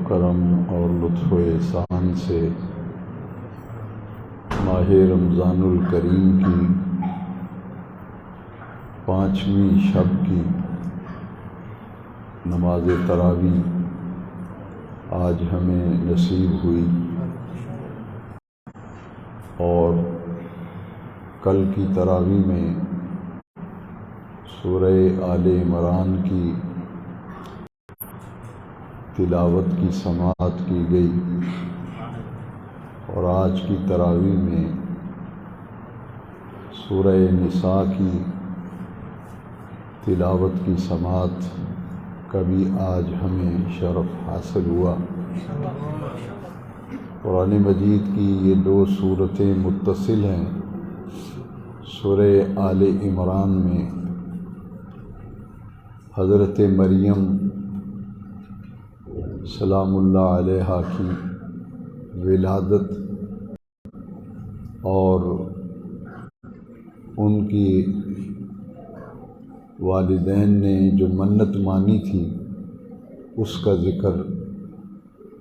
کرم اور لطف و احسان سے ماہ رمضان الکریم کی 5ویں شب کی نماز تراویح آج ہمیں نصیب ہوئی، اور کل کی تراویح میں سورہ آل عمران کی تلاوت کی سماعت کی گئی، اور آج کی تراویح میں سورہ نساء کی تلاوت کی سماعت کا بھی آج ہمیں شرف حاصل ہوا۔ قرآن مجید کی یہ 2 سورتیں متصل ہیں۔ سورہ آل عمران میں حضرت مریم سلام اللہ علیہا کی ولادت اور ان کی والدین نے جو منت مانی تھی اس کا ذکر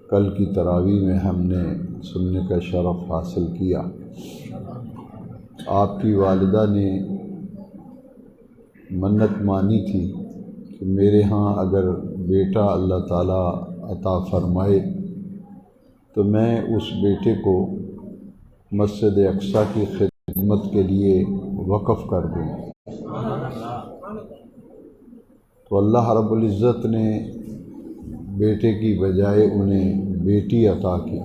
کل کی تراویح میں ہم نے سننے کا شرف حاصل کیا۔ آپ کی والدہ نے منت مانی تھی کہ میرے ہاں اگر بیٹا اللہ تعالیٰ عطا فرمائے تو میں اس بیٹے کو مسجد اقصیٰ کی خدمت کے لیے وقف کر دوں۔ تو اللہ رب العزت نے بیٹے کی بجائے انہیں بیٹی عطا کی،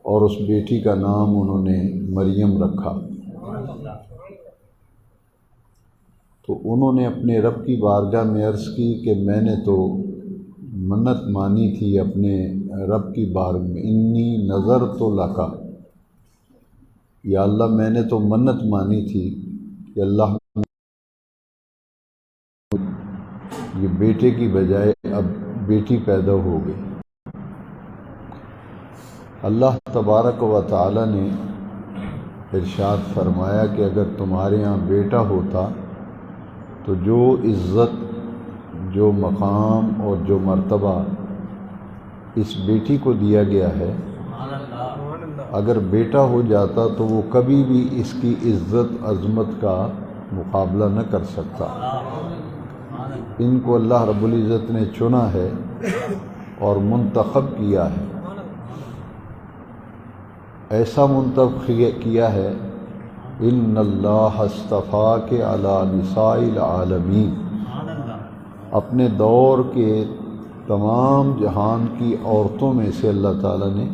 اور اس بیٹی کا نام انہوں نے مریم رکھا۔ تو انہوں نے اپنے رب کی بارگاہ میں عرض کی کہ میں نے تو منت مانی تھی اپنے رب کی بارگاہ میں، انی نظرت لکا، یا اللہ میں نے تو منت مانی تھی کہ اللہ یہ بیٹے کی بجائے اب بیٹی پیدا ہو گئی۔ اللہ تبارک و تعالی نے ارشاد فرمایا کہ اگر تمہارے ہاں بیٹا ہوتا تو جو عزت، جو مقام اور جو مرتبہ اس بیٹی کو دیا گیا ہے، اگر بیٹا ہو جاتا تو وہ کبھی بھی اس کی عزت عظمت کا مقابلہ نہ کر سکتا۔ ان کو اللہ رب العزت نے چنا ہے اور منتخب کیا ہے، ایسا منتخب کیا ہے ان اللہ اصطفاک علی نساء العالمین، اپنے دور کے تمام جہان کی عورتوں میں سے اللہ تعالیٰ نے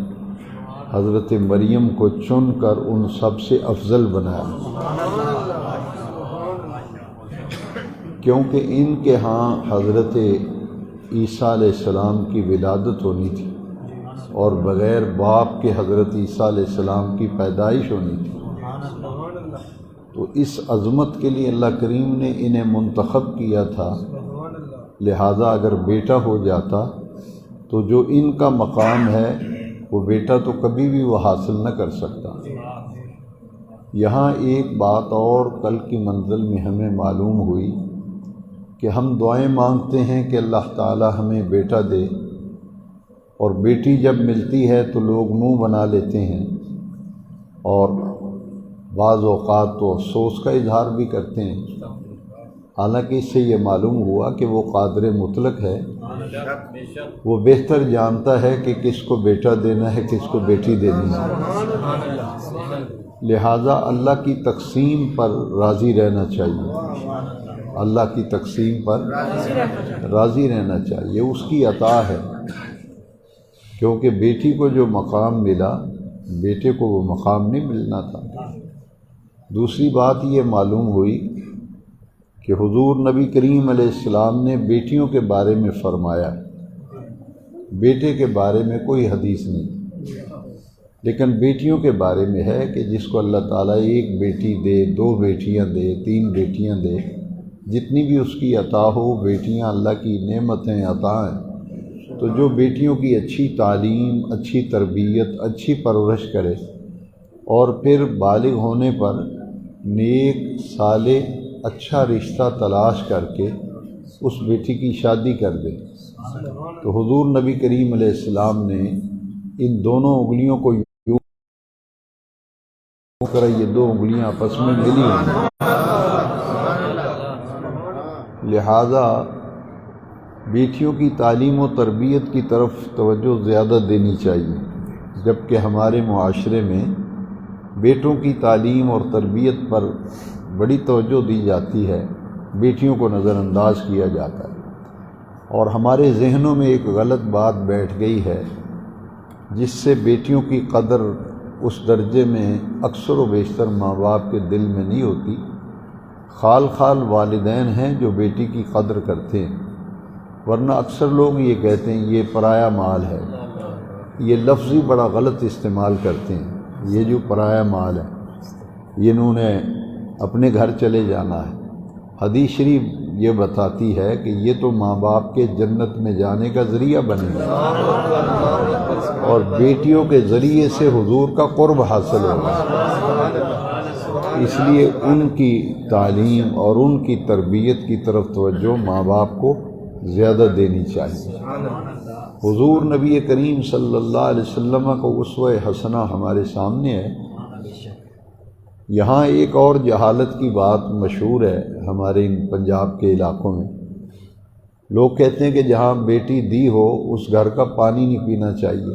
حضرت مریم کو چن کر ان سب سے افضل بنایا، کیونکہ ان کے ہاں حضرت عیسیٰ علیہ السلام کی ولادت ہونی تھی، اور بغیر باپ کے حضرت عیسیٰ علیہ السلام کی پیدائش ہونی تھی۔ تو اس عظمت کے لیے اللہ کریم نے انہیں منتخب کیا تھا، لہذا اگر بیٹا ہو جاتا تو جو ان کا مقام ہے وہ بیٹا تو کبھی بھی وہ حاصل نہ کر سکتا۔ یہاں ایک بات اور کل کی منزل میں ہمیں معلوم ہوئی کہ ہم دعائیں مانگتے ہیں کہ اللہ تعالی ہمیں بیٹا دے، اور بیٹی جب ملتی ہے تو لوگ منہ بنا لیتے ہیں، اور بعض اوقات تو افسوس کا اظہار بھی کرتے ہیں، حالانکہ اس سے یہ معلوم ہوا کہ وہ قادر مطلق ہے، وہ بہتر جانتا ہے کہ کس کو بیٹا دینا ہے کس کو بیٹی دینی ہے، لہٰذا اللہ کی تقسیم پر راضی رہنا چاہیے، اللہ کی تقسیم پر راضی رہنا چاہیے، اس کی عطا ہے، کیونکہ بیٹی کو جو مقام ملا بیٹے کو وہ مقام نہیں ملنا تھا۔ دوسری بات یہ معلوم ہوئی کہ حضور نبی کریم علیہ السلام نے بیٹیوں کے بارے میں فرمایا، بیٹے کے بارے میں کوئی حدیث نہیں، لیکن بیٹیوں کے بارے میں ہے کہ جس کو اللہ تعالیٰ 1 بیٹی دے، 2 بیٹیاں دے، 3 بیٹیاں دے، جتنی بھی اس کی عطا ہو، بیٹیاں اللہ کی نعمتیں عطا ہیں، تو جو بیٹیوں کی اچھی تعلیم، اچھی تربیت، اچھی پرورش کرے، اور پھر بالغ ہونے پر نیک صالح اچھا رشتہ تلاش کر کے اس بیٹی کی شادی کر دے، تو حضور نبی کریم علیہ السلام نے ان دونوں انگلیوں کو یوں کرا، یہ دو انگلیاں آپس میں ملی ہیں، لہذا بیٹیوں کی تعلیم و تربیت کی طرف توجہ زیادہ دینی چاہیے، جبکہ ہمارے معاشرے میں بیٹوں کی تعلیم اور تربیت پر بڑی توجہ دی جاتی ہے، بیٹیوں کو نظر انداز کیا جاتا ہے، اور ہمارے ذہنوں میں ایک غلط بات بیٹھ گئی ہے جس سے بیٹیوں کی قدر اس درجے میں اکثر و بیشتر ماں باپ کے دل میں نہیں ہوتی۔ خال خال والدین ہیں جو بیٹی کی قدر کرتے ہیں، ورنہ اکثر لوگ یہ کہتے ہیں یہ پرایا مال ہے، یہ لفظ ہی بڑا غلط استعمال کرتے ہیں، یہ جو پرایا مال ہے یہ انہوں نے اپنے گھر چلے جانا ہے۔ حدیث شریف یہ بتاتی ہے کہ یہ تو ماں باپ کے جنت میں جانے کا ذریعہ بنے گا، اور بیٹیوں کے ذریعے سے حضور کا قرب حاصل ہوگا، اس لیے ان کی تعلیم اور ان کی تربیت کی طرف توجہ ماں باپ کو زیادہ دینی چاہیے۔ حضور نبی کریم صلی اللہ علیہ وسلم کا اسوہ حسنہ ہمارے سامنے ہے۔ یہاں ایک اور جہالت کی بات مشہور ہے ہمارے ان پنجاب کے علاقوں میں، لوگ کہتے ہیں کہ جہاں بیٹی دی ہو اس گھر کا پانی نہیں پینا چاہیے،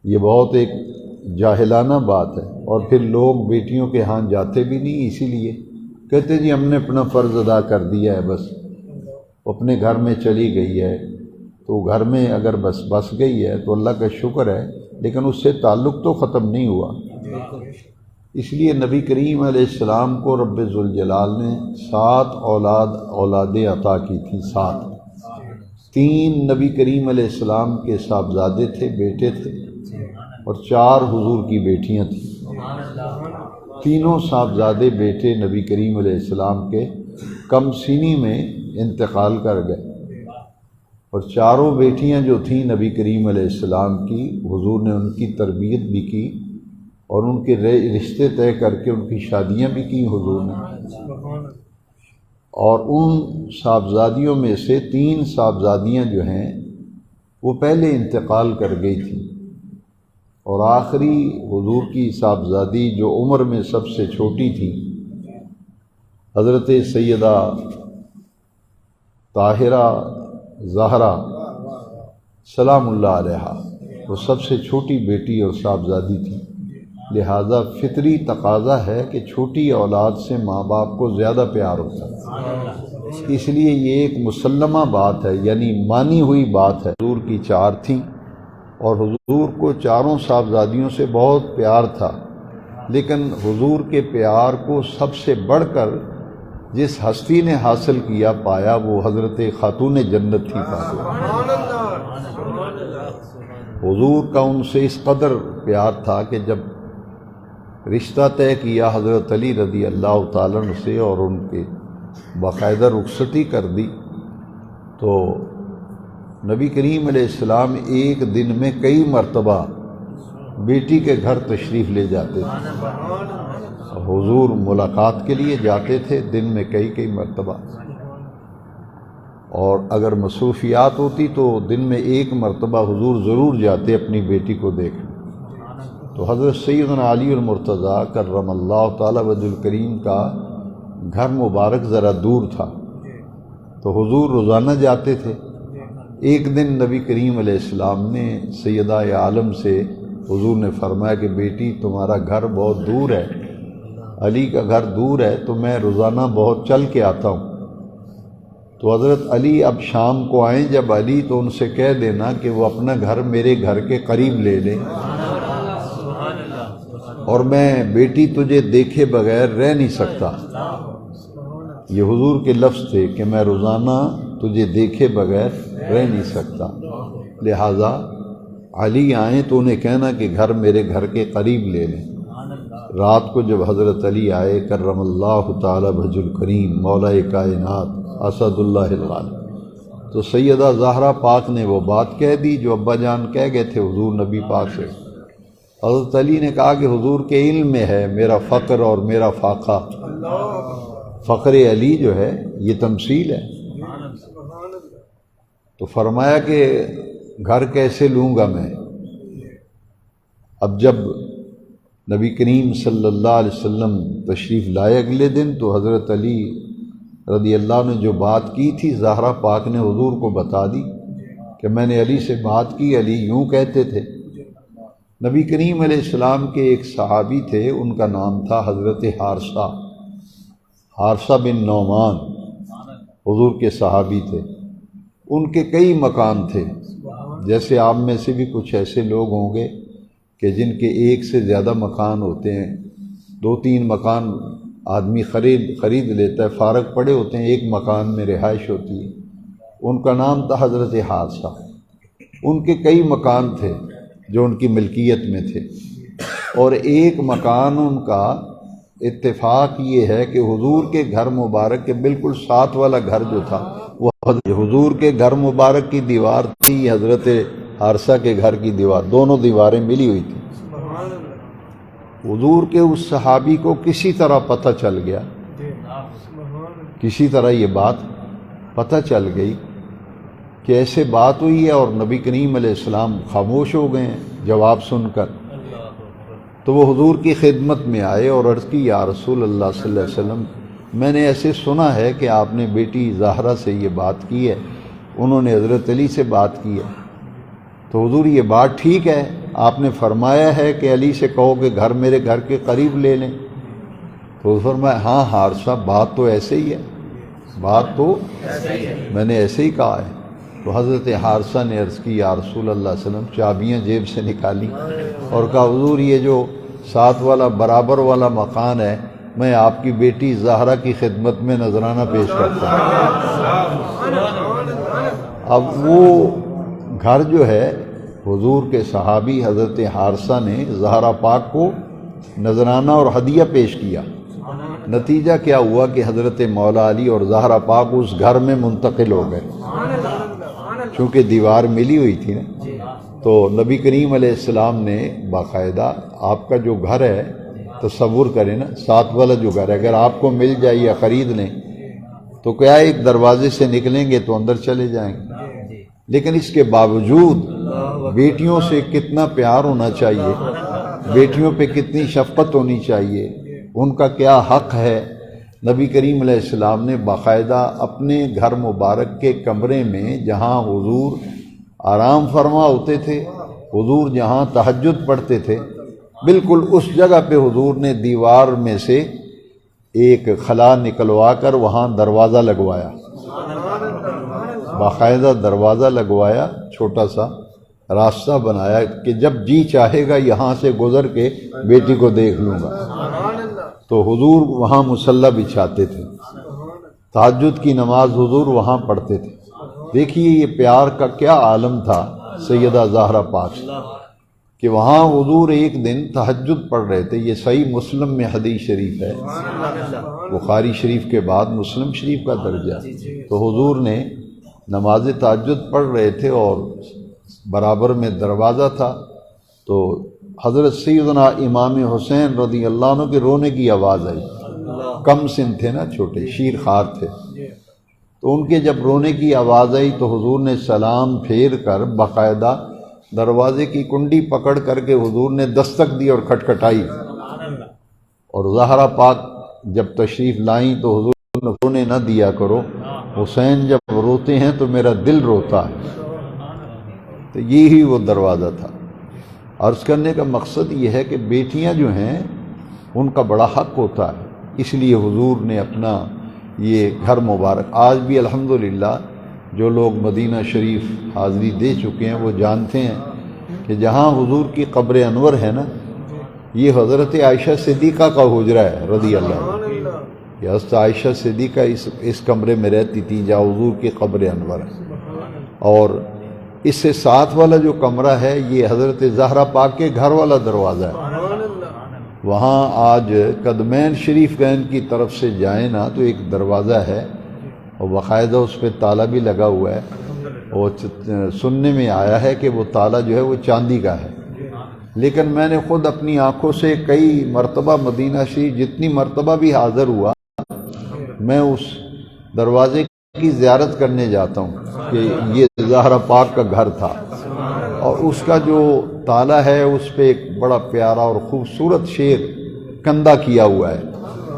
یہ بہت ایک جاہلانہ بات ہے، اور پھر لوگ بیٹیوں کے ہاں جاتے بھی نہیں، اسی لیے کہتے جی ہم نے اپنا فرض ادا کر دیا ہے، بس اپنے گھر میں چلی گئی ہے، تو گھر میں اگر بس گئی ہے تو اللہ کا شکر ہے، لیکن اس سے تعلق تو ختم نہیں ہوا۔ اس لیے نبی کریم علیہ السلام کو رب ذوالجلال نے 7 اولادیں عطا کی تھیں، 7۔ 3 نبی کریم علیہ السلام کے صاحبزادے تھے، بیٹے تھے، اور 4 حضور کی بیٹیاں تھیں۔ تینوں صاحبزادے بیٹے نبی کریم علیہ السلام کے کم سینی میں انتقال کر گئے، اور 4 بیٹیاں جو تھیں نبی کریم علیہ السلام کی، حضور نے ان کی تربیت بھی کی اور ان کے رشتے طے کر کے ان کی شادیاں بھی کی حضور نے، اور ان صاحبزادیوں میں سے 3 صاحبزادیاں جو ہیں وہ پہلے انتقال کر گئی تھیں، اور آخری حضور کی صاحبزادی جو عمر میں سب سے چھوٹی تھی، حضرت سیدہ طاہرہ زہرا سلام اللہ علیہا، وہ سب سے چھوٹی بیٹی اور صاحبزادی تھی، لہذا فطری تقاضا ہے کہ چھوٹی اولاد سے ماں باپ کو زیادہ پیار ہوتا ہے، اس لیے یہ ایک مسلمہ بات ہے، یعنی مانی ہوئی بات ہے۔ حضور کی 4 تھیں، اور حضور کو 4 صاحبزادیوں سے بہت پیار تھا، لیکن حضور کے پیار کو سب سے بڑھ کر جس ہستی نے حاصل کیا پایا وہ حضرت خاتون جنت تھی فاطمہ۔ حضور کا ان سے اس قدر پیار تھا کہ جب رشتہ طے کیا حضرت علی رضی اللہ تعالیٰ عنہ سے اور ان کے باقاعدہ رخصتی کر دی، تو نبی کریم علیہ السلام ایک دن میں کئی مرتبہ بیٹی کے گھر تشریف لے جاتے تھے، حضور ملاقات کے لیے جاتے تھے دن میں کئی مرتبہ، اور اگر مصروفیات ہوتی تو دن میں 1 مرتبہ حضور ضرور جاتے اپنی بیٹی کو دیکھنے۔ تو حضرت سیدنا علی المرتضیٰ کرم اللہ تعالی وجہ الکریم کا گھر مبارک ذرا دور تھا، تو حضور روزانہ جاتے تھے۔ ایک دن نبی کریم علیہ السلام نے سیدہ عالم سے حضور نے فرمایا کہ بیٹی تمہارا گھر بہت دور ہے، علی کا گھر دور ہے، تو میں روزانہ بہت چل کے آتا ہوں، تو حضرت علی اب شام کو آئیں جب علی تو ان سے کہہ دینا کہ وہ اپنا گھر میرے گھر کے قریب لے لیں، اور میں بیٹی تجھے دیکھے بغیر رہ نہیں سکتا۔ یہ حضور کے لفظ تھے کہ میں روزانہ تجھے دیکھے بغیر رہ نہیں سکتا، لہٰذا علی آئیں تو انہیں کہنا کہ گھر میرے گھر کے قریب لے لیں۔ رات کو جب حضرت علی آئے کرم اللہ تعالی وجہ الکریم مولا کائنات اسد اللہ الغالب، تو سیدہ زہرا پاک نے وہ بات کہہ دی جو ابا جان کہہ گئے تھے حضور نبی پاک سے۔ حضرت علی نے کہا کہ حضور کے علم میں ہے میرا فقر اور میرا فاقہ، فقر علی جو ہے یہ تمثیل ہے۔ تو فرمایا کہ گھر کیسے لوں گا میں؟ اب جب نبی کریم صلی اللہ علیہ وسلم تشریف لائے اگلے دن، تو حضرت علی رضی اللہ عنہ نے جو بات کی تھی زہرا پاک نے حضور کو بتا دی کہ میں نے علی سے بات کی، علی یوں کہتے تھے۔ نبی کریم علیہ السلام کے ایک صحابی تھے، ان کا نام تھا حضرت حارثہ بن نعمان، حضور کے صحابی تھے۔ ان کے کئی مکان تھے، جیسے آپ میں سے بھی کچھ ایسے لوگ ہوں گے کہ جن کے ایک سے زیادہ مکان ہوتے ہیں، 2-3 مکان آدمی خرید لیتا ہے، فارغ پڑے ہوتے ہیں، ایک مکان میں رہائش ہوتی ہے۔ ان کا نام تھا حضرت حارثہ۔ ان کے کئی مکان تھے جو ان کی ملکیت میں تھے، اور ایک مکان ان کا اتفاق یہ ہے کہ حضور کے گھر مبارک کے بالکل ساتھ والا گھر جو تھا وہ حضور کے گھر مبارک کی دیوار تھی، حضرت حارثہ کے گھر کی دیوار، دونوں دیواریں ملی ہوئی تھیں۔ حضور کے اس صحابی کو کسی طرح پتہ چل گیا، کسی طرح یہ بات پتہ چل گئی کہ ایسے بات ہوئی ہے، اور نبی کریم علیہ السلام خاموش ہو گئے ہیں جواب سن کر۔ تو وہ حضور کی خدمت میں آئے اور عرض کی، یا رسول اللہ صلی اللہ علیہ وسلم، میں نے ایسے سنا ہے کہ آپ نے بیٹی زہرا سے یہ بات کی ہے، انہوں نے حضرت علی سے بات کی ہے، تو حضور یہ بات ٹھیک ہے؟ آپ نے فرمایا ہے کہ علی سے کہو کہ گھر میرے گھر کے قریب لے لیں؟ تو فرمایا ہاں حارثہ، بات تو ایسے ہی ہے، بات تو میں نے ایسے ہی کہا ہے۔ تو حضرت حارثہ نے عرض کی، یا رسول اللہ صلی اللہ علیہ وسلم، چابیاں جیب سے نکالی اور کہا، حضور یہ جو ساتھ والا برابر والا مکان ہے، میں آپ کی بیٹی زہرا کی خدمت میں نذرانہ پیش کرتا ہوں۔ اب وہ گھر جو ہے، حضور کے صحابی حضرت حارثہ نے زہرا پاک کو نذرانہ اور ہدیہ پیش کیا۔ نتیجہ کیا ہوا کہ حضرت مولا علی اور زہرا پاک اس گھر میں منتقل ہو گئے، چونکہ دیوار ملی ہوئی تھی نا۔ تو نبی کریم علیہ السلام نے باقاعدہ، آپ کا جو گھر ہے تصور کریں نا، ساتھ والا جو گھر ہے اگر آپ کو مل جائے یا خرید لیں تو کیا ایک دروازے سے نکلیں گے تو اندر چلے جائیں گے، لیکن اس کے باوجود بیٹیوں سے کتنا پیار ہونا چاہیے، بیٹیوں پہ کتنی شفقت ہونی چاہیے، ان کا کیا حق ہے۔ نبی کریم علیہ السلام نے باقاعدہ اپنے گھر مبارک کے کمرے میں، جہاں حضور آرام فرما ہوتے تھے، حضور جہاں تہجد پڑھتے تھے، بالکل اس جگہ پہ حضور نے دیوار میں سے ایک خلا نکلوا کر وہاں دروازہ لگوایا، باقاعدہ دروازہ لگوایا، چھوٹا سا راستہ بنایا کہ جب جی چاہے گا یہاں سے گزر کے بیٹی کو دیکھ لوں گا۔ تو حضور وہاں مصلی بچھاتے تھے، تہجد کی نماز حضور وہاں پڑھتے تھے۔ دیکھیے یہ پیار کا کیا عالم تھا سیدہ زہرا پاک، کہ وہاں حضور ایک دن تہجد پڑھ رہے تھے۔ یہ صحیح مسلم میں حدیث شریف ہے، بخاری شریف کے بعد مسلم شریف کا درجہ۔ تو حضور نے نماز تہجد پڑھ رہے تھے اور برابر میں دروازہ تھا، تو حضرت سیدنا امام حسین رضی اللہ عنہ کے رونے کی آواز آئی۔ کم سن تھے نا، چھوٹے شیر خوار تھے، تو ان کے جب رونے کی آواز آئی تو حضور نے سلام پھیر کر باقاعدہ دروازے کی کنڈی پکڑ کر کے حضور نے دستک دی اور کھٹکھٹائی، اور زہرا پاک جب تشریف لائیں تو حضور نے رونے نہ دیا کرو، حسین جب روتے ہیں تو میرا دل روتا ہے۔ تو یہی وہ دروازہ تھا۔ عرض کرنے کا مقصد یہ ہے کہ بیٹیاں جو ہیں ان کا بڑا حق ہوتا ہے، اس لیے حضور نے اپنا یہ گھر مبارک، آج بھی الحمدللہ جو لوگ مدینہ شریف حاضری دے چکے ہیں وہ جانتے ہیں کہ جہاں حضور کی قبر انور ہے نا، یہ حضرت عائشہ صدیقہ کا حجرہ ہے رضی اللہ عنہ۔ یہ حضرت عائشہ صدیقہ اس کمرے میں رہتی تھی جہاں حضور کی قبر انور ہے، اور اس سے ساتھ والا جو کمرہ ہے یہ حضرت زہرا پاک کے گھر والا دروازہ ہے۔ وہاں آج قدمین شریف گین کی طرف سے جائیں نا تو ایک دروازہ ہے اور باقاعدہ اس پہ تالا بھی لگا ہوا ہے، اور سننے میں آیا ہے کہ وہ تالا جو ہے وہ چاندی کا ہے، لیکن میں نے خود اپنی آنکھوں سے کئی مرتبہ مدینہ شریف جتنی مرتبہ بھی حاضر ہوا، میں اس دروازے کی زیارت کرنے جاتا ہوں کہ یہ زہرا پاک کا گھر تھا، اور اس کا جو تالا ہے اس پہ ایک بڑا پیارا اور خوبصورت شعر کندہ کیا ہوا ہے،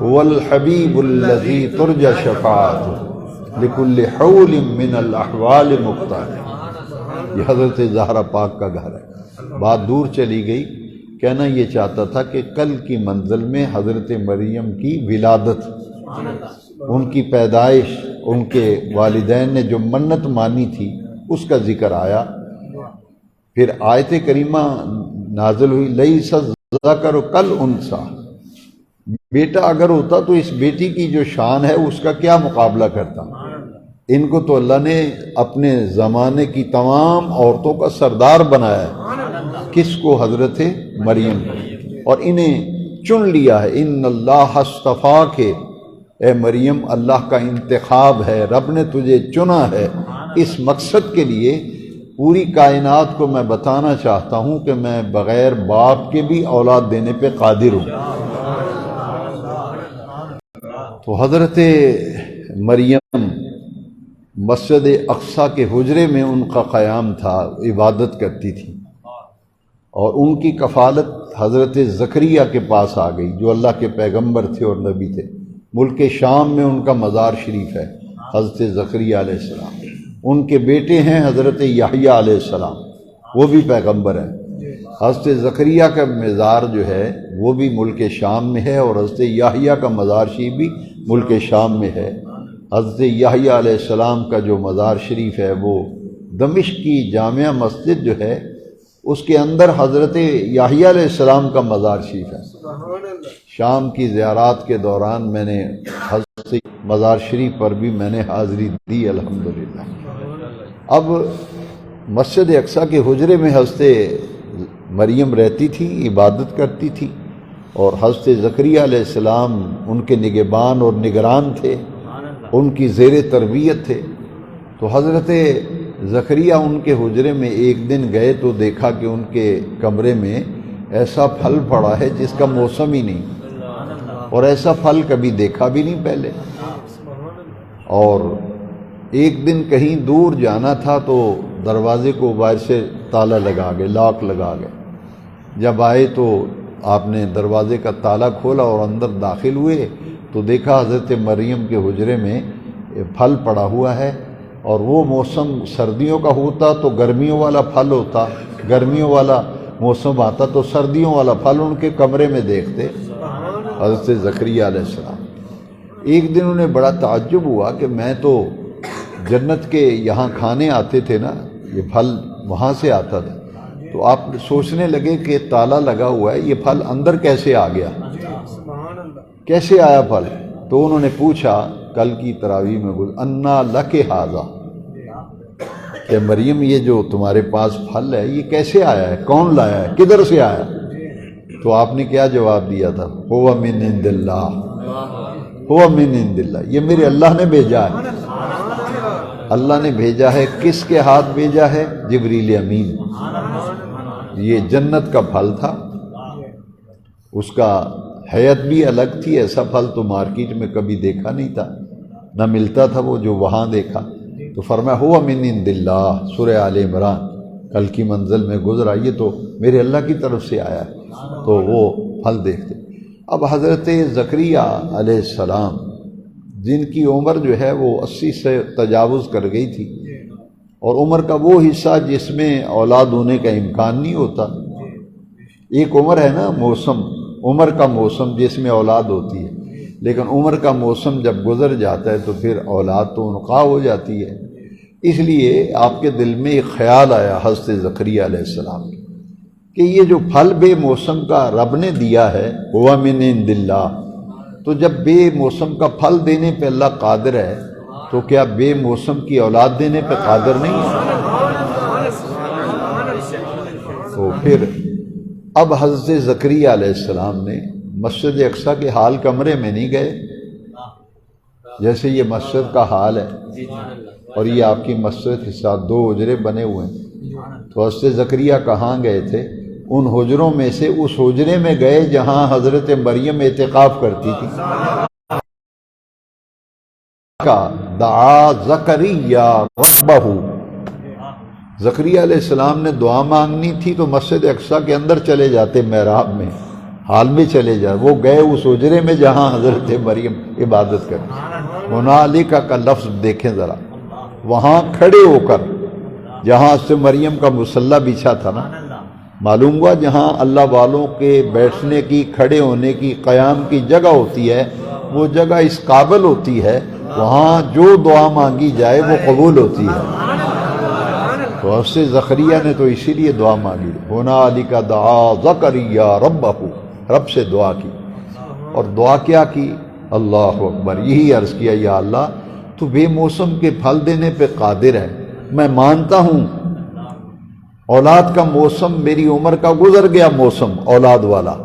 والحبیب الذی ترجى شفاعت لکل حول من الاحوال مختار۔ یہ حضرت زہرا پاک کا گھر ہے۔ بات دور چلی گئی، کہنا یہ چاہتا تھا کہ کل کی منزل میں حضرت مریم کی ولادت، ان کی پیدائش، ان کے والدین نے جو منت مانی تھی اس کا ذکر آیا۔ پھر آیت کریمہ نازل ہوئی، لیس الذکر کالانثی، بیٹا اگر ہوتا تو اس بیٹی کی جو شان ہے اس کا کیا مقابلہ کرتا۔ ان کو تو اللہ نے اپنے زمانے کی تمام عورتوں کا سردار بنایا ہے، کس کو؟ حضرت مریم کو، اور انہیں چن لیا ہے۔ ان اللہ اصطفاک، اے مریم اللہ کا انتخاب ہے، رب نے تجھے چنا ہے اس مقصد کے لیے۔ پوری کائنات کو میں بتانا چاہتا ہوں کہ میں بغیر باپ کے بھی اولاد دینے پہ قادر ہوں۔ تو حضرت مریم مسجد اقصیٰ کے حجرے میں ان کا قیام تھا، عبادت کرتی تھی، اور ان کی کفالت حضرت زکریا کے پاس آ گئی جو اللہ کے پیغمبر تھے اور نبی تھے۔ ملک شام میں ان کا مزار شریف ہے، حضرت زکریا علیہ السلام۔ ان کے بیٹے ہیں حضرت یحییٰ علیہ السلام، وہ بھی پیغمبر ہیں۔ حضرت زکریا کا مزار جو ہے وہ بھی ملک شام میں ہے، اور حضرت یحییٰ کا مزار شریف بھی ملک شام میں ہے۔ حضرت یحییٰ علیہ السلام کا جو مزار شریف ہے وہ دمشق کی جامع مسجد جو ہے اس کے اندر حضرت یحییٰ علیہ السلام کا مزار شریف ہے۔ شام کی زیارات کے دوران میں نے حضرت مزار شریف پر بھی میں نے حاضری دی الحمدللہ۔ اب مسجد اقصیٰ کے حجرے میں حضرت مریم رہتی تھی، عبادت کرتی تھی، اور حضرت زکریا علیہ السلام ان کے نگہبان اور نگران تھے، ان کی زیر تربیت تھے۔ تو حضرت زکریا ان کے حجرے میں ایک دن گئے تو دیکھا کہ ان کے کمرے میں ایسا پھل پڑا ہے جس کا موسم ہی نہیں، اور ایسا پھل کبھی دیکھا بھی نہیں پہلے۔ اور ایک دن کہیں دور جانا تھا تو دروازے کو باہر سے تالا لگا گئے، لاک لگا گئے۔ جب آئے تو آپ نے دروازے کا تالا کھولا اور اندر داخل ہوئے تو دیکھا حضرت مریم کے حجرے میں پھل پڑا ہوا ہے، اور وہ موسم سردیوں کا ہوتا تو گرمیوں والا پھل ہوتا، گرمیوں والا موسم آتا تو سردیوں والا پھل ان کے کمرے میں دیکھتے حضرت زکریا علیہ السلام۔ ایک دن انہیں بڑا تعجب ہوا کہ میں تو جنت کے یہاں کھانے آتے تھے نا، یہ پھل وہاں سے آتا تھا، تو آپ سوچنے لگے کہ تالا لگا ہوا ہے، یہ پھل اندر کیسے آ گیا، کیسے آیا پھل؟ تو انہوں نے پوچھا کل کی تراویح میں انا لک ھذا، کہ مریم یہ جو تمہارے پاس پھل ہے یہ کیسے آیا ہے، کون لایا ہے، کدھر سے آیا؟ تو آپ نے کیا جواب دیا تھا؟ ہو من عند اللہ، ہو من عند اللہ، یہ میرے اللہ نے بھیجا ہے، اللہ نے بھیجا ہے۔ کس کے ہاتھ بھیجا ہے؟ جبریل امین۔ یہ جنت کا پھل تھا، اس کا حیت بھی الگ تھی، ایسا پھل تو مارکیٹ میں کبھی دیکھا نہیں تھا، نہ ملتا تھا وہ جو وہاں دیکھا۔ تو فرمایا ہوا من عند اللہ، سورہ آل عمران کل کی منزل میں گزرا، یہ تو میرے اللہ کی طرف سے آیا ہے، تو وہ پھل دیکھتے۔ اب حضرت زکریا علیہ السلام جن کی عمر جو ہے وہ 80 سے تجاوز کر گئی تھی، اور عمر کا وہ حصہ جس میں اولاد ہونے کا امکان نہیں ہوتا۔ ایک عمر ہے نا موسم، عمر کا موسم جس میں اولاد ہوتی ہے، لیکن عمر کا موسم جب گزر جاتا ہے تو پھر اولاد تو انقطاع ہو جاتی ہے۔ اس لیے آپ کے دل میں ایک خیال آیا حضرت زکریا علیہ السلام کہ یہ جو پھل بے موسم کا رب نے دیا ہے ہوا من عند اللہ، تو جب بے موسم کا پھل دینے پہ اللہ قادر ہے تو کیا بے موسم کی اولاد دینے پہ قادر نہیں ہے؟ تو پھر اب حضرت زکریا علیہ السلام نے مسجد اقصیٰ کے حال کمرے میں نہیں گئے، جیسے یہ مسجد کا حال ہے، اور یہ آپ کی مسجد کے ساتھ 2 حجرے بنے ہوئے ہیں۔ تو حضرت زکریا کہاں گئے تھے؟ ان حجروں میں سے اس حجرے میں گئے جہاں حضرت مریم اعتکاف کرتی تھی، کا دعا زکریا ربہ، زکریا علیہ السلام نے دعا مانگنی تھی تو مسجد اقصی کے اندر چلے جاتے، محراب میں، حال میں چلے جاتے، وہ گئے اس حجرے میں جہاں حضرت مریم عبادت کرتی۔ ہنالک کا لفظ دیکھیں ذرا، وہاں کھڑے ہو کر، جہاں سے مریم کا مصلی بچھا تھا نا، معلوم ہوا جہاں اللہ والوں کے بیٹھنے کی، کھڑے ہونے کی، قیام کی جگہ ہوتی ہے، وہ جگہ اس قابل ہوتی ہے، وہاں جو دعا مانگی جائے وہ قبول ہوتی ہے۔ تو اس سے زکریا نے تو اسی لیے دعا مانگی، ہنالک دعا زکریا ربہ، رب سے دعا کی، اور دعا کیا کی؟ اللہ اکبر، یہی عرض کیا، یا اللہ تو بے موسم کے پھل دینے پہ قادر ہے، میں مانتا ہوں اولاد کا موسم میری عمر کا گزر گیا، موسم اولاد والا،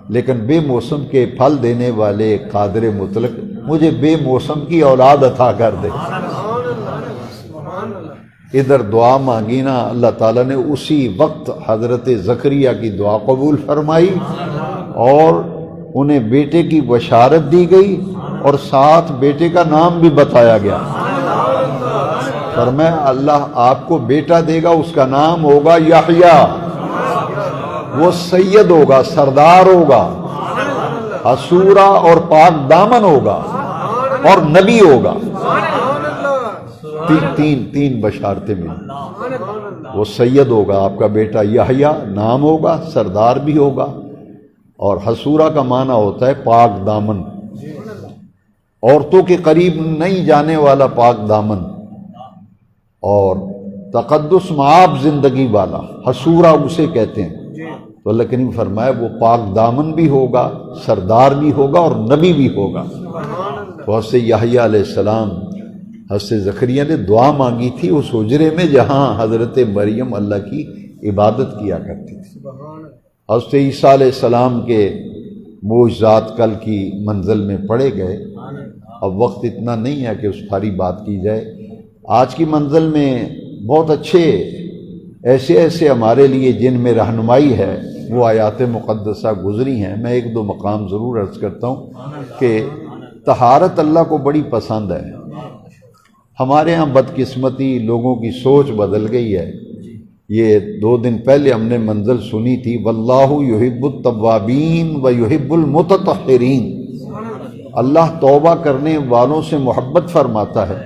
لیکن بے موسم کے پھل دینے والے قادر مطلق مجھے بے موسم کی اولاد عطا کر دے۔ ادھر دعا مانگی نا، اللہ تعالیٰ نے اسی وقت حضرت زکریا کی دعا قبول فرمائی، اور انہیں بیٹے کی بشارت دی گئی، اور ساتھ بیٹے کا نام بھی بتایا گیا۔ فرمایا اللہ آپ کو بیٹا دے گا، اس کا نام ہوگا یحییٰ، وہ سید ہوگا، سردار ہوگا، حصورہ اور پاک دامن ہوگا، اور نبی ہوگا۔ تین بشارتیں ملی، وہ سید ہوگا آپ کا بیٹا، یحییٰ نام ہوگا، سردار بھی ہوگا، اور حصورہ کا معنی ہوتا ہے پاک دامن، عورتوں کے قریب نہیں جانے والا پاک دامن، اور تقدس معاب زندگی والا، حصورہ اسے کہتے ہیں۔ تو اللہ کریم فرمایا وہ پاک دامن بھی ہوگا، سردار بھی ہوگا، اور نبی بھی ہوگا۔ تو حضرت یحییٰ علیہ السلام، حضرت زکریا نے دعا مانگی تھی اس حجرے میں جہاں حضرت مریم اللہ کی عبادت کیا کرتی تھی۔ حضرت عیسیٰ علیہ السلام کے معجزات کل کی منزل میں پڑھے گئے، اب وقت اتنا نہیں ہے کہ اس ساری بات کی جائے۔ آج کی منزل میں بہت اچھے ایسے ہمارے لیے جن میں رہنمائی ہے وہ آیات مقدسہ گزری ہیں۔ میں ایک دو مقام ضرور عرض کرتا ہوں کہ طہارت اللہ کو بڑی پسند ہے۔ ہمارے ہاں بدقسمتی لوگوں کی سوچ بدل گئی ہے۔ یہ 2 دن پہلے ہم نے منزل سنی تھی، واللہ یحب التوابین و یحب المتطہرین، اللہ توبہ کرنے والوں سے محبت فرماتا ہے،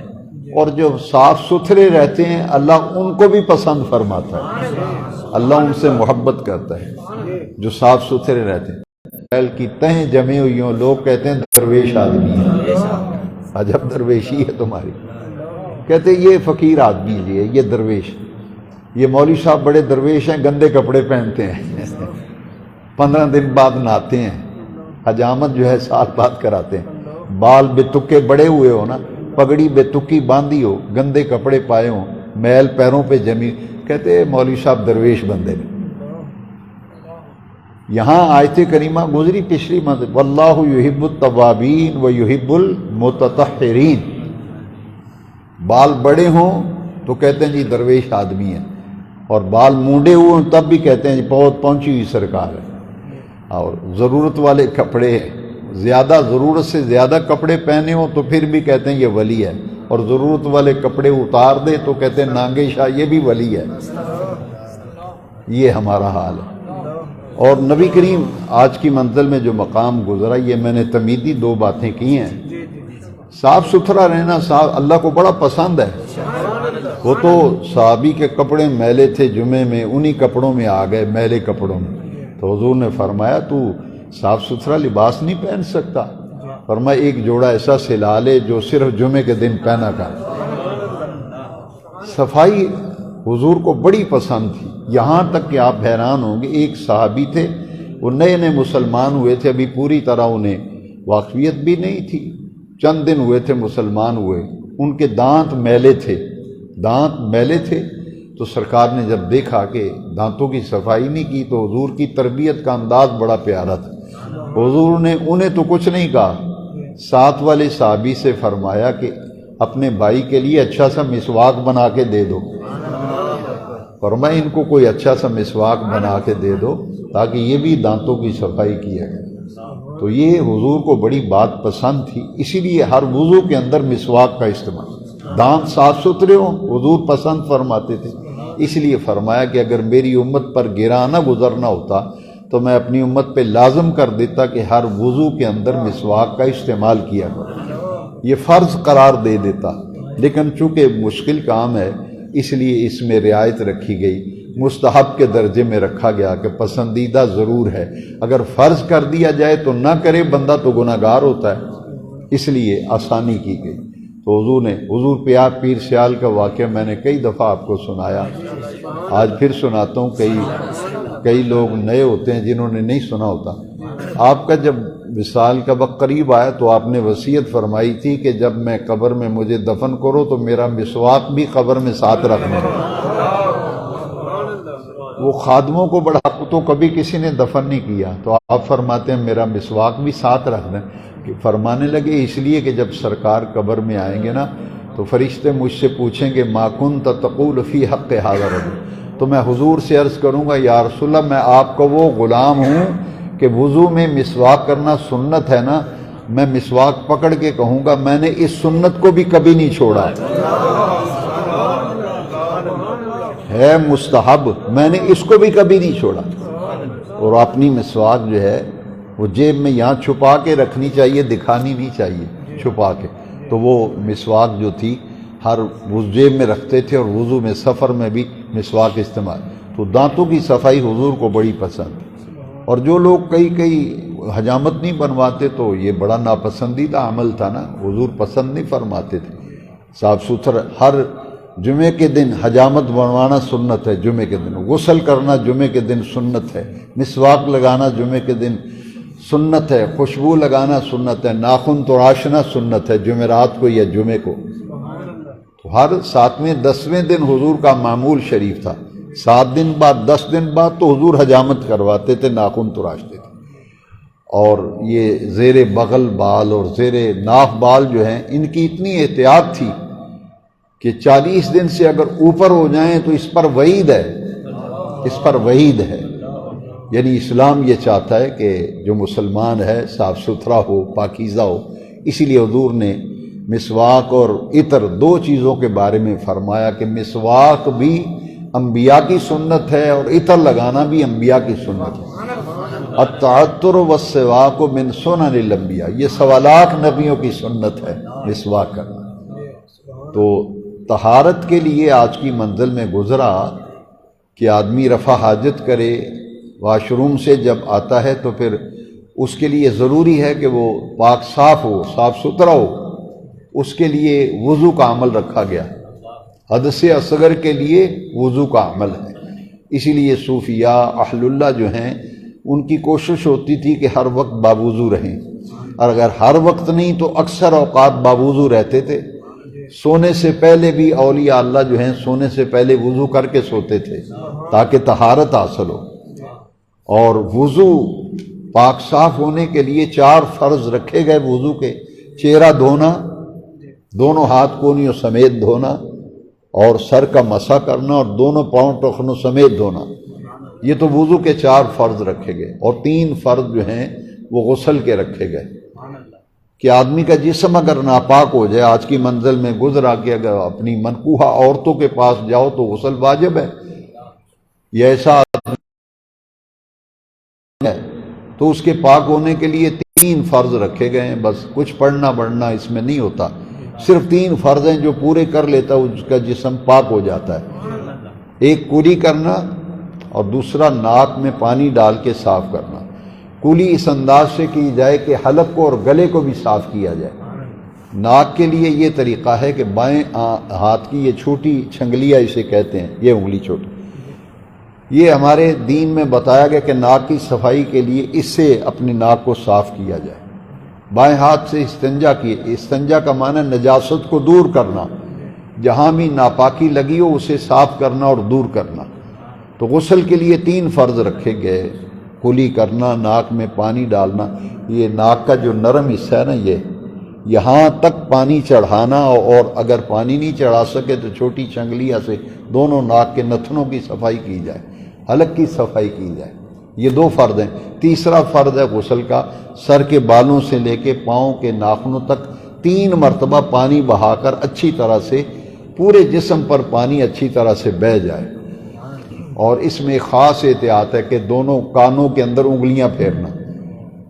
اور جو صاف ستھرے رہتے ہیں اللہ ان کو بھی پسند فرماتا ہے، اللہ ان سے محبت کرتا ہے جو صاف ستھرے رہتے ہیں۔ پہل کی تہیں جمے ہوئی ہوں، لوگ کہتے ہیں درویش آدمی ہے، عجب درویشی ہے تمہاری، کہتے ہیں یہ فقیر آدمی ہے، یہ درویش، یہ مولوی صاحب بڑے درویش ہیں، گندے کپڑے پہنتے ہیں، 15 دن بعد نہاتے ہیں، حجامت جو ہے سال بعد کراتے ہیں، بال بے تکے بڑے ہوئے ہو نا، پگڑی بے تکی باندھی ہو، گندے کپڑے پائے ہوں، میل پیروں پہ جمی، کہتے ہیں مولوی صاحب درویش بندے نے۔ یہاں آیت کریمہ گزری پچھلی منزل، واللہ یحب التوابین و یحب المتطہرین، بال بڑے ہوں تو کہتے ہیں جی درویش آدمی ہے، اور بال مونڈے ہوئے ہوں تب بھی کہتے ہیں جی بہت پہنچی ہوئی سرکار ہے، اور ضرورت والے کپڑے، زیادہ ضرورت سے زیادہ کپڑے پہنے ہوں تو پھر بھی کہتے ہیں یہ ولی ہے، اور ضرورت والے کپڑے اتار دے تو کہتے ہیں نانگے شاہ یہ بھی ولی ہے۔ یہ ہمارا حال ہے۔ اور نبی کریم آج کی منزل میں جو مقام گزرا، یہ میں نے تمیدی 2 باتیں کی ہیں۔ صاف ستھرا رہنا اللہ کو بڑا پسند ہے۔ وہ تو صحابی کے کپڑے میلے تھے، جمعے میں انہی کپڑوں میں آ گئے، میلے کپڑوں میں، تو حضور نے فرمایا تو صاف ستھرا لباس نہیں پہن سکتا؟ فرمایا ایک جوڑا ایسا سلا لے جو صرف جمعے کے دن پہنا کر۔ صفائی حضور کو بڑی پسند تھی، یہاں تک کہ آپ حیران ہوں گے، ایک صحابی تھے، وہ نئے مسلمان ہوئے تھے، ابھی پوری طرح انہیں واقفیت بھی نہیں تھی، چند دن ہوئے تھے مسلمان ہوئے، ان کے دانت میلے تھے، تو سرکار نے جب دیکھا کہ دانتوں کی صفائی نہیں کی تو حضور کی تربیت کا انداز بڑا پیارا تھا۔ حضور نے انہیں تو کچھ نہیں کہا، ساتھ والے صحابی سے فرمایا کہ اپنے بھائی کے لیے اچھا سا مسواک بنا کے دے دو، فرمایا ان کو کوئی اچھا سا مسواک بنا کے دے دو تاکہ یہ بھی دانتوں کی صفائی کیا جائے۔ تو یہ حضور کو بڑی بات پسند تھی، اسی لیے ہر وضو کے اندر مسواک کا استعمال۔ دانت صاف ستھرے ہوں حضور پسند فرماتے تھے، اس لیے فرمایا کہ اگر میری امت پر گرانا گزرنا ہوتا تو میں اپنی امت پہ لازم کر دیتا کہ ہر وضو کے اندر مسواک کا استعمال کیا کرو، یہ فرض قرار دے دیتا، لیکن چونکہ مشکل کام ہے اس لیے اس میں رعایت رکھی گئی، مستحب کے درجے میں رکھا گیا کہ پسندیدہ ضرور ہے، اگر فرض کر دیا جائے تو نہ کرے بندہ تو گناہ گار ہوتا ہے، اس لیے آسانی کی گئی۔ تو حضور پیر سیال کا واقعہ میں نے کئی دفعہ آپ کو سنایا، آج پھر سناتا ہوں، کئی لوگ نئے ہوتے ہیں جنہوں نے نہیں سنا ہوتا۔ آپ کا جب وصال کا وقت قریب آیا تو آپ نے وصیت فرمائی تھی کہ جب میں قبر میں مجھے دفن کرو تو میرا مسواک بھی قبر میں ساتھ رکھنا ہے۔ وہ خادموں کو بڑھا تو کبھی کسی نے دفن نہیں کیا، تو آپ فرماتے ہیں میرا مسواک بھی ساتھ رکھنا ہے۔ کہ فرمانے لگے اس لیے کہ جب سرکار قبر میں آئیں گے نا تو فرشتے مجھ سے پوچھیں گے ما کنت تقول فی حق ھذا الرجل، تو میں حضور سے عرض کروں گا یا رسول اللہ میں آپ کا وہ غلام ہوں کہ وضو میں مسواک کرنا سنت ہے نا، میں مسواک پکڑ کے کہوں گا میں نے اس سنت کو بھی کبھی نہیں چھوڑا، ہے مستحب، میں نے اس کو بھی کبھی نہیں چھوڑا۔ اور اپنی مسواک جو ہے وہ جیب میں یہاں چھپا کے رکھنی چاہیے، دکھانی نہیں چاہیے، چھپا کے۔ تو وہ مسواک جو تھی ہر جیب میں رکھتے تھے، اور وضو میں سفر میں بھی مسواک استعمال۔ تو دانتوں کی صفائی حضور کو بڑی پسند، اور جو لوگ کئی حجامت نہیں بنواتے تو یہ بڑا ناپسندیدہ عمل تھا نا، حضور پسند نہیں فرماتے تھے۔ صاف ستھرا ہر جمعے کے دن حجامت بنوانا سنت ہے، جمعے کے دن غسل کرنا جمعے کے دن سنت ہے، مسواک لگانا جمعے کے دن سنت ہے، خوشبو لگانا سنت ہے، ناخن تراشنا سنت ہے جمعرات کو یا جمعے کو۔ تو ہر 7ویں 10ویں دن حضور کا معمول شریف تھا، 7 دن بعد 10 دن بعد تو حضور حجامت کرواتے تھے، ناخن تراشتے تھے۔ اور یہ زیر بغل بال اور زیر ناف بال جو ہیں ان کی اتنی احتیاط تھی کہ 40 دن سے اگر اوپر ہو جائیں تو اس پر وعید ہے، اس پر وعید ہے۔ یعنی اسلام یہ چاہتا ہے کہ جو مسلمان ہے صاف ستھرا ہو، پاکیزہ ہو، اسی لیے حضور نے مسواک اور عطر 2 چیزوں کے بارے میں فرمایا کہ مسواک بھی انبیاء کی سنت ہے اور عطر لگانا بھی انبیاء کی سنت ہے۔ التعطر والسواک من سنن الانبیاء، یہ 1.25 لاکھ نبیوں کی سنت ہے مسواک کرنا۔ تو طہارت کے لیے آج کی منزل میں گزرا کہ آدمی رفع حاجت کرے، واش روم سے جب آتا ہے تو پھر اس کے لیے ضروری ہے کہ وہ پاک صاف ہو، صاف ستھرا ہو، اس کے لیے وضو کا عمل رکھا گیا، حدث اصغر کے لیے وضو کا عمل ہے۔ اسی لیے صوفیاء اہل اللہ جو ہیں ان کی کوشش ہوتی تھی کہ ہر وقت باوضو رہیں، اور اگر ہر وقت نہیں تو اکثر اوقات باوضو رہتے تھے۔ سونے سے پہلے بھی اولیاء اللہ جو ہیں سونے سے پہلے وضو کر کے سوتے تھے تاکہ طہارت حاصل ہو۔ اور وضو پاک صاف ہونے کے لیے 4 فرض رکھے گئے وضو کے: چہرہ دھونا، دونوں ہاتھ کونیوں سمیت دھونا، اور سر کا مسح کرنا، اور دونوں پاؤں ٹخنوں سمیت دھونا۔ یہ تو وضو کے 4 فرض رکھے گئے، اور 3 فرض جو ہیں وہ غسل کے رکھے گئے کہ آدمی کا جسم اگر ناپاک ہو جائے، آج کی منزل میں گزرا کہ اگر اپنی منکوحہ عورتوں کے پاس جاؤ تو غسل واجب ہے، یہ ایسا ہے تو اس کے پاک ہونے کے لیے 3 فرض رکھے گئے ہیں۔ بس کچھ پڑھنا بڑھنا اس میں نہیں ہوتا، صرف 3 فرض ہیں جو پورے کر لیتا اس کا جسم پاک ہو جاتا ہے۔ ایک کلی کرنا، اور دوسرا ناک میں پانی ڈال کے صاف کرنا۔ کلی اس انداز سے کی جائے کہ حلق کو اور گلے کو بھی صاف کیا جائے۔ ناک کے لیے یہ طریقہ ہے کہ بائیں ہاتھ کی یہ چھوٹی چھنگلیاں اسے کہتے ہیں، یہ انگلی چھوٹی، یہ ہمارے دین میں بتایا گیا کہ ناک کی صفائی کے لیے اس سے اپنی ناک کو صاف کیا جائے۔ بائیں ہاتھ سے استنجا کیے، استنجا کا معنی نجاست کو دور کرنا، جہاں بھی ناپاکی لگی ہو اسے صاف کرنا اور دور کرنا۔ تو غسل کے لیے 3 فرض رکھے گئے: کلی کرنا، ناک میں پانی ڈالنا، یہ ناک کا جو نرم حصہ ہے نا یہاں تک پانی چڑھانا، اور اگر پانی نہیں چڑھا سکے تو چھوٹی چنگلیاں سے دونوں ناک کے نتنوں کی صفائی کی جائے، حلق کی صفائی کی جائے۔ یہ 2 فرض ہیں۔ تیسرا فرض ہے غسل کا، سر کے بالوں سے لے کے پاؤں کے ناخنوں تک 3 مرتبہ پانی بہا کر اچھی طرح سے پورے جسم پر پانی اچھی طرح سے بہہ جائے، اور اس میں خاص احتیاط ہے کہ دونوں کانوں کے اندر انگلیاں پھیرنا۔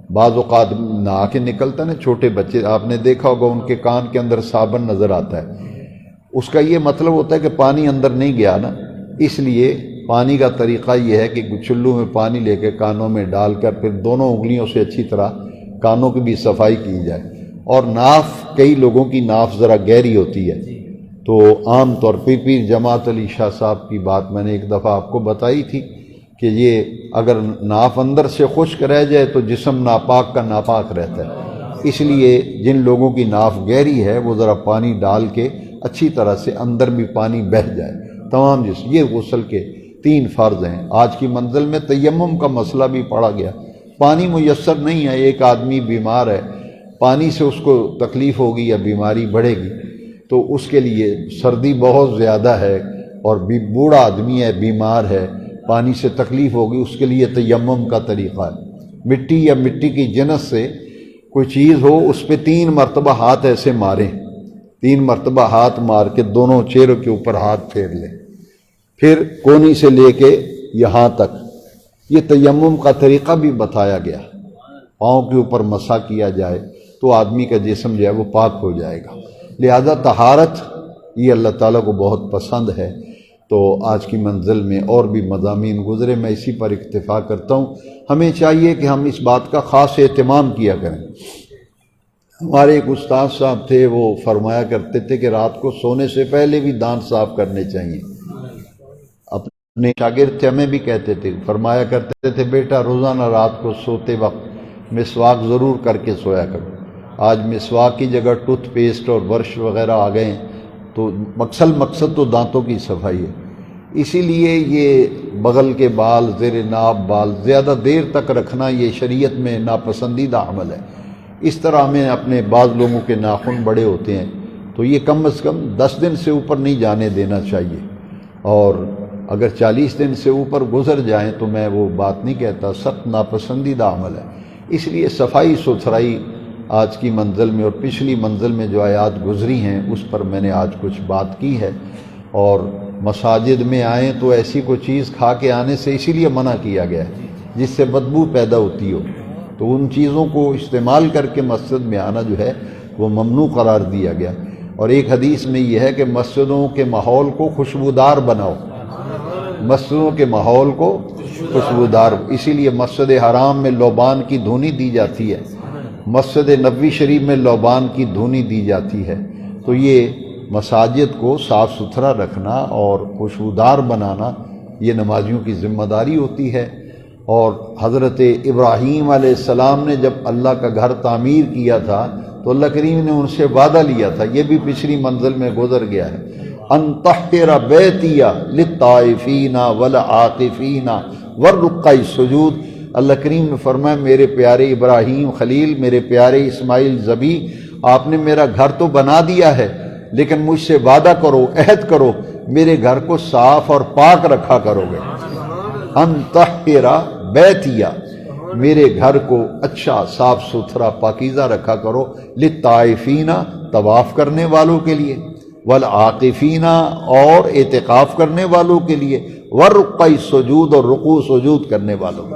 بعض اوقات نہا کے نکلتا نا چھوٹے بچے، آپ نے دیکھا ہوگا ان کے کان کے اندر صابن نظر آتا ہے، اس کا یہ مطلب ہوتا ہے کہ پانی اندر نہیں گیا نا۔ اس لیے پانی کا طریقہ یہ ہے کہ چلو میں پانی لے کے کانوں میں ڈال کر پھر دونوں انگلیوں سے اچھی طرح کانوں کی بھی صفائی کی جائے۔ اور ناف، کئی لوگوں کی ناف ذرا گہری ہوتی ہے، تو عام طور پہ پیر جماعت علی شاہ صاحب کی بات میں نے ایک دفعہ آپ کو بتائی تھی کہ یہ اگر ناف اندر سے خشک رہ جائے تو جسم ناپاک کا ناپاک رہتا ہے۔ اس لیے جن لوگوں کی ناف گہری ہے وہ ذرا پانی ڈال کے اچھی طرح سے اندر بھی پانی بہہ جائے تمام جسم۔ یہ غسل کے 3 فرض ہیں۔ آج کی منزل میں تیمم کا مسئلہ بھی پڑا گیا، پانی میسر نہیں ہے، ایک آدمی بیمار ہے، پانی سے اس کو تکلیف ہوگی یا بیماری بڑھے گی، تو اس کے لیے سردی بہت زیادہ ہے اور بوڑھا آدمی ہے، بیمار ہے، پانی سے تکلیف ہوگی، اس کے لیے تیمم کا طریقہ ہے، مٹی یا مٹی کی جنس سے کوئی چیز ہو اس پہ 3 مرتبہ ہاتھ ایسے ماریں، 3 مرتبہ ہاتھ مار کے دونوں چہروں کے اوپر ہاتھ پھیر لیں، پھر کونی سے لے کے یہاں تک۔ یہ تیمم کا طریقہ بھی بتایا گیا، پاؤں کے اوپر مسح کیا جائے تو آدمی کا جسم جو ہے وہ پاک ہو جائے گا۔ لہذا طہارت یہ اللہ تعالیٰ کو بہت پسند ہے۔ تو آج کی منزل میں اور بھی مضامین گزرے، میں اسی پر اکتفا کرتا ہوں۔ ہمیں چاہیے کہ ہم اس بات کا خاص اہتمام کیا کریں۔ ہمارے ایک استاد صاحب تھے، وہ فرمایا کرتے تھے کہ رات کو سونے سے پہلے بھی دانت صاف کرنے چاہیے۔ اپنے شاگرد تھے، ہمیں بھی کہتے تھے، فرمایا کرتے تھے بیٹا روزانہ رات کو سوتے وقت مسواک ضرور کر کے سویا کرو۔ آج مسواک کی جگہ ٹوتھ پیسٹ اور برش وغیرہ آ گئے ہیں، تو مقصد تو دانتوں کی صفائی ہے۔ اسی لیے یہ بغل کے بال، زیر ناب بال زیادہ دیر تک رکھنا یہ شریعت میں ناپسندیدہ عمل ہے۔ اس طرح ہمیں اپنے بعض لوگوں کے ناخن بڑے ہوتے ہیں تو یہ کم از کم 10 دن سے اوپر نہیں جانے دینا چاہیے، اور اگر 40 دن سے اوپر گزر جائیں تو میں وہ بات نہیں کہتا، سخت ناپسندیدہ عمل ہے۔ اس لیے صفائی ستھرائی آج کی منزل میں اور پچھلی منزل میں جو آیات گزری ہیں اس پر میں نے آج کچھ بات کی ہے۔ اور مساجد میں آئیں تو ایسی کوئی چیز کھا کے آنے سے اسی لیے منع کیا گیا ہے جس سے بدبو پیدا ہوتی ہو، تو ان چیزوں کو استعمال کر کے مسجد میں آنا جو ہے وہ ممنوع قرار دیا گیا۔ اور ایک حدیث میں یہ ہے کہ مسجدوں کے ماحول کو خوشبودار بناؤ، مسجدوں کے ماحول کو خوشبودار، اسی لیے مسجد حرام میں لوبان کی دھونی دی جاتی ہے، مسجد نبوی شریف میں لوبان کی دھونی دی جاتی ہے۔ تو یہ مساجد کو صاف ستھرا رکھنا اور خوشبودار بنانا یہ نمازیوں کی ذمہ داری ہوتی ہے۔ اور حضرت ابراہیم علیہ السلام نے جب اللہ کا گھر تعمیر کیا تھا تو اللہ کریم نے ان سے وعدہ لیا تھا، یہ بھی پچھلی منزل میں گزر گیا ہے، ان طہر بیتی للطائفین والعاکفین والرکع السجود۔ اللہ کریم نے فرمایا میرے پیارے ابراہیم خلیل، میرے پیارے اسماعیل ذبیح، آپ نے میرا گھر تو بنا دیا ہے لیکن مجھ سے وعدہ کرو، عہد کرو، میرے گھر کو صاف اور پاک رکھا کرو گے۔ ان طہر بیتی، میرے گھر کو اچھا صاف ستھرا پاکیزہ رکھا کرو، للطائفین، طواف کرنے والوں کے لیے، والعاکفین، اور اعتکاف کرنے والوں کے لیے، والرکع السجود، اور رکوع سجود کرنے والوں،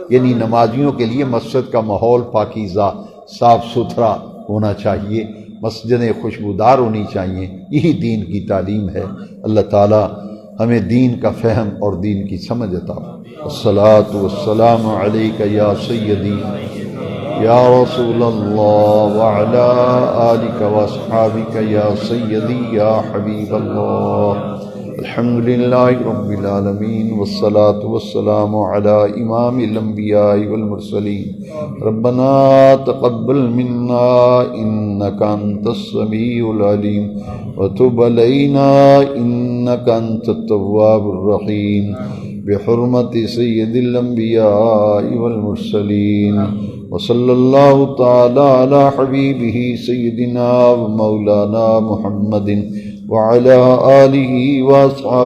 یعنی نمازیوں کے لیے مسجد کا ماحول پاکیزہ صاف ستھرا ہونا چاہیے، مسجدیں خوشبودار ہونی چاہیے۔ یہی دین کی تعلیم ہے۔ اللہ تعالی ہمیں دین کا فہم اور دین کی سمجھ عطا فرمائے۔ الصلاۃ والسلام علیک یا سیدی یا رسول اللہ وعلی آلک واصحابک یا سیدی یا حبیب اللہ۔ الحمدللہ رب العالمین والصلاة والسلام علی امام الانبیاء والمرسلین۔ ربنا تقبل منا انک انت السمیع العلیم وتب علینا انک انت التواب الرحیم، بحرمت سید الانبیاء والمرسلین، وصلی اللہ تعالی علی حبیبہ سیدنا و مولانا محمد وعلى آلہ واصحابہ